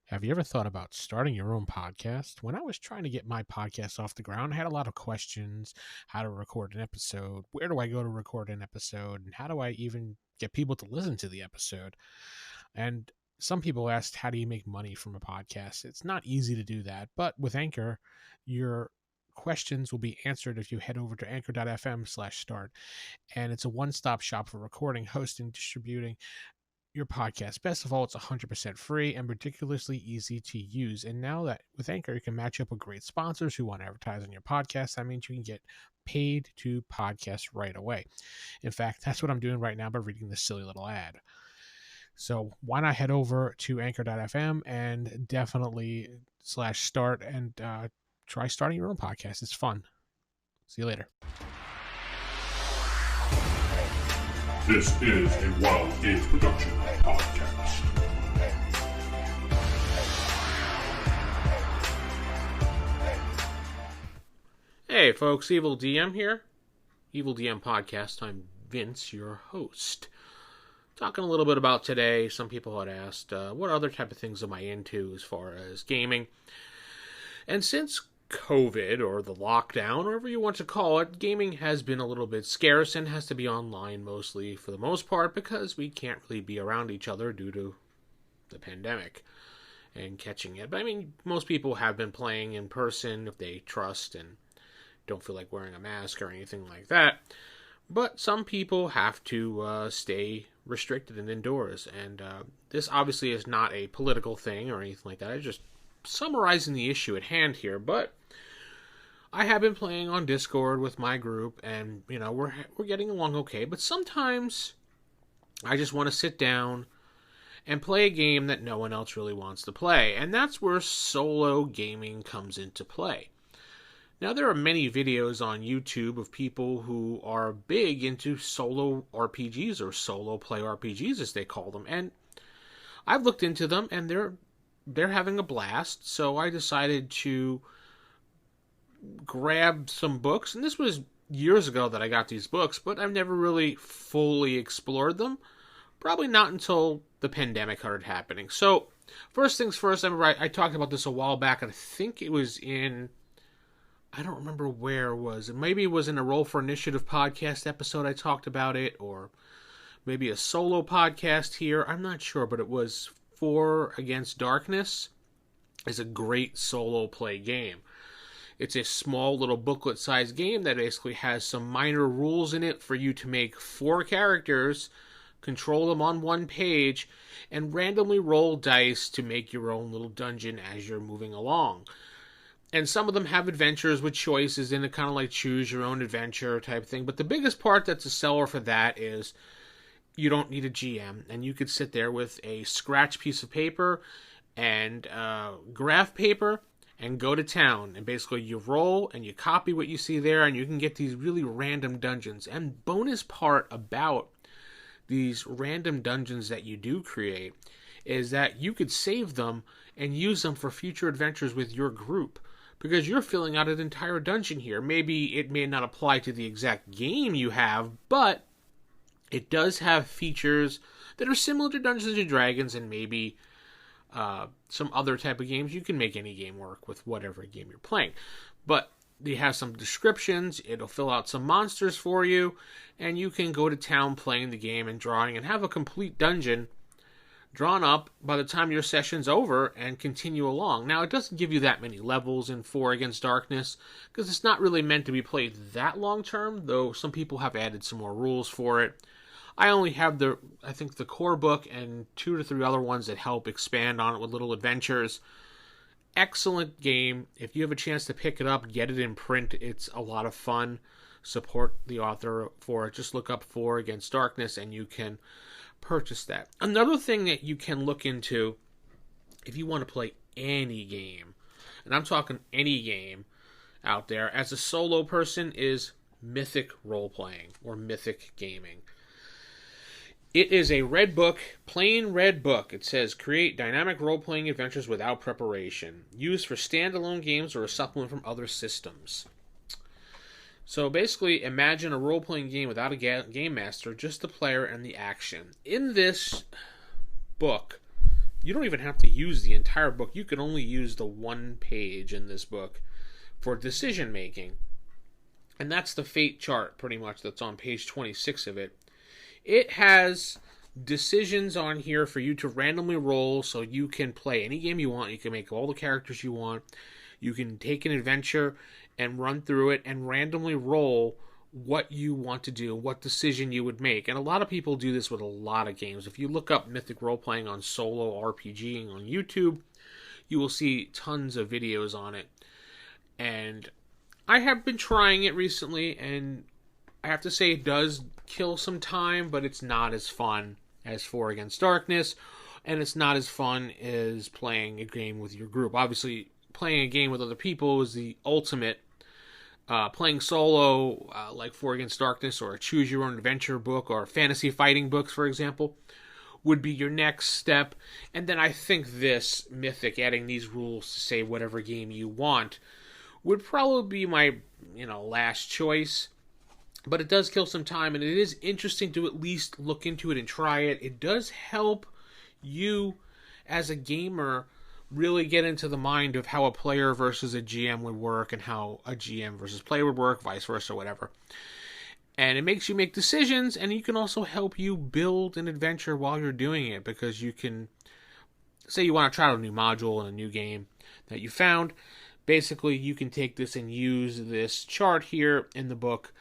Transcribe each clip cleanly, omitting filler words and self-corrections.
Have you ever thought about starting your own podcast? When I was trying to get my podcast off the ground, I had a lot of questions: how to record an episode, where do I go to record an episode, and how do I even get people to listen to the episode? And some people asked, how do you make money from a podcast? It's not easy to do that, but with Anchor, your questions will be answered if you head over to anchor.fm/start. And it's a one-stop shop for recording, hosting, distributing your podcast. Best of all, it's 100% free and ridiculously easy to use. And now that with Anchor, you can match up with great sponsors who want to advertise on your podcast. That means you can get paid to podcast right away. In fact, that's what I'm doing right now by reading this silly little ad. So why not head over to anchor.fm and definitely /start and try starting your own podcast. It's fun. See you later. This is a Wild Games Production podcast. Hey folks, Evil DM here. Evil DM Podcast. I'm Vince, your host. Talking a little bit about today. Some people had asked, what other type of things am I into as far as gaming? And since COVID, or the lockdown, or whatever you want to call it, gaming has been a little bit scarce and has to be online mostly for the most part because we can't really be around each other due to the pandemic and catching it. But I mean, most people have been playing in person if they trust and don't feel like wearing a mask or anything like that. But some people have to stay restricted and indoors. And this obviously is not a political thing or anything like that. I'm just summarizing the issue at hand here. But I have been playing on Discord with my group, and you know we're getting along okay. But sometimes I just want to sit down and play a game that no one else really wants to play, and that's where solo gaming comes into play. Now, there are many videos on YouTube of people who are big into solo RPGs, or solo play RPGs as they call them, and I've looked into them, and they're having a blast, so I decided to grab some books, and this was years ago that I got these books, but I've never really fully explored them, probably not until the pandemic started happening. So, first things first, I talked about this a while back, and I think it was in, I don't remember where it was. Maybe it was in a Roll for Initiative podcast episode I talked about it, or maybe a solo podcast here. I'm not sure, but it was For Against Darkness. It's a great solo play game. It's a small little booklet-sized game that basically has some minor rules in it for you to make 4 characters, control them on one page, and randomly roll dice to make your own little dungeon as you're moving along. And some of them have adventures with choices in it, kind of like choose your own adventure type thing. But the biggest part that's a seller for that is you don't need a GM. And you could sit there with a scratch piece of paper and graph paper and go to town. And basically you roll and you copy what you see there, and you can get these really random dungeons. And bonus part about these random dungeons that you do create is that you could save them and use them for future adventures with your group, because you're filling out an entire dungeon here. Maybe it may not apply to the exact game you have, but it does have features that are similar to Dungeons & Dragons and maybe some other type of games. You can make any game work with whatever game you're playing. But it has some descriptions, it'll fill out some monsters for you, and you can go to town playing the game and drawing and have a complete dungeon drawn up by the time your session's over and continue along. Now, it doesn't give you that many levels in For Against Darkness because it's not really meant to be played that long term, though some people have added some more rules for it. I only have the core book and 2 to 3 other ones that help expand on it with little adventures. Excellent game. If you have a chance to pick it up, get it in print. It's a lot of fun. Support the author for it. Just look up For Against Darkness and you can purchase that. Another thing that you can look into if you want to play any game, and I'm talking any game out there as a solo person, is Mythic Role-Playing or Mythic Gaming. It is a red book, plain red book. It says, create dynamic role-playing adventures without preparation. Used for standalone games or a supplement from other systems. So basically, imagine a role-playing game without a game master, just the player and the action. In this book, you don't even have to use the entire book. You can only use the one page in this book for decision making. And that's the fate chart, pretty much, that's on page 26 of it. It has decisions on here for you to randomly roll, so you can play any game you want. You can make all the characters you want. You can take an adventure and run through it and randomly roll what you want to do, what decision you would make. And a lot of people do this with a lot of games. If you look up Mythic Role Playing on solo RPGing on YouTube, you will see tons of videos on it. And I have been trying it recently, and I have to say it does kill some time, but it's not as fun as 4 Against Darkness, and it's not as fun as playing a game with your group. Obviously, playing a game with other people is the ultimate. Playing solo, like 4 Against Darkness, or a Choose Your Own Adventure book, or fantasy fighting books, for example, would be your next step. And then I think this, Mythic, adding these rules to say whatever game you want, would probably be my, last choice. But it does kill some time, and it is interesting to at least look into it and try it. It does help you, as a gamer, really get into the mind of how a player versus a GM would work, and how a GM versus player would work, vice versa, whatever. And it makes you make decisions, and it can also help you build an adventure while you're doing it, because you can, say you want to try out a new module in a new game that you found. Basically, you can take this and use this chart here in the book.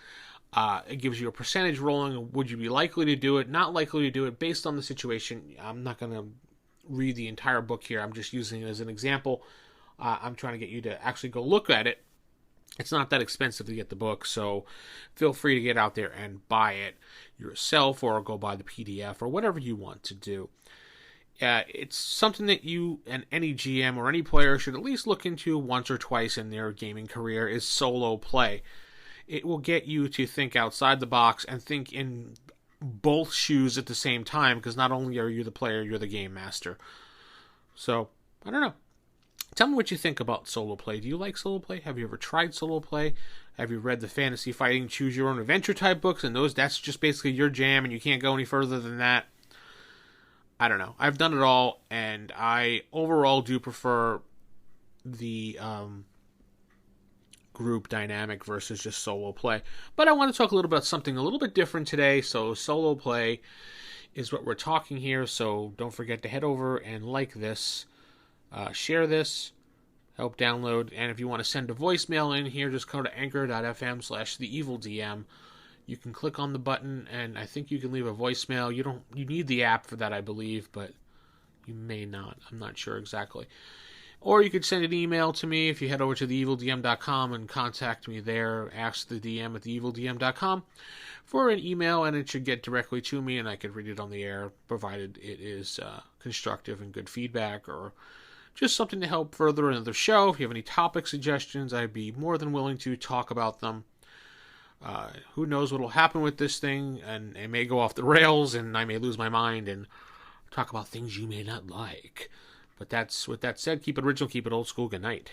It gives you a percentage rolling. Would you be likely to do it? Not likely to do it based on the situation. I'm not going to read the entire book here. I'm just using it as an example. I'm trying to get you to actually go look at it. It's not that expensive to get the book, so feel free to get out there and buy it yourself, or go buy the PDF, or whatever you want to do. It's something that you and any GM or any player should at least look into once or twice in their gaming career, is solo play. It will get you to think outside the box and think in both shoes at the same time, because not only are you the player, you're the game master. So, I don't know. Tell me what you think about solo play. Do you like solo play? Have you ever tried solo play? Have you read the fantasy fighting Choose Your Own Adventure type books, and that's just basically your jam and you can't go any further than that? I don't know. I've done it all, and I overall do prefer the group dynamic versus just solo play. But I want to talk a little about something a little bit different today. So solo play is what we're talking here. So don't forget to head over and like this, share this, help download. And if you want to send a voicemail in here, just go to anchor.fm/theevildm. You can click on the button, and I think you can leave a voicemail. You need the app for that, I believe, but you may not. I'm not sure exactly. Or you could send an email to me if you head over to theevildm.com and contact me there. Ask the DM at theevildm.com for an email, and it should get directly to me, and I could read it on the air, provided it is constructive and good feedback, or just something to help further another show. If you have any topic suggestions, I'd be more than willing to talk about them. Who knows what will happen with this thing, and it may go off the rails, and I may lose my mind and talk about things you may not like. But with that said, keep it original, keep it old school. Good night.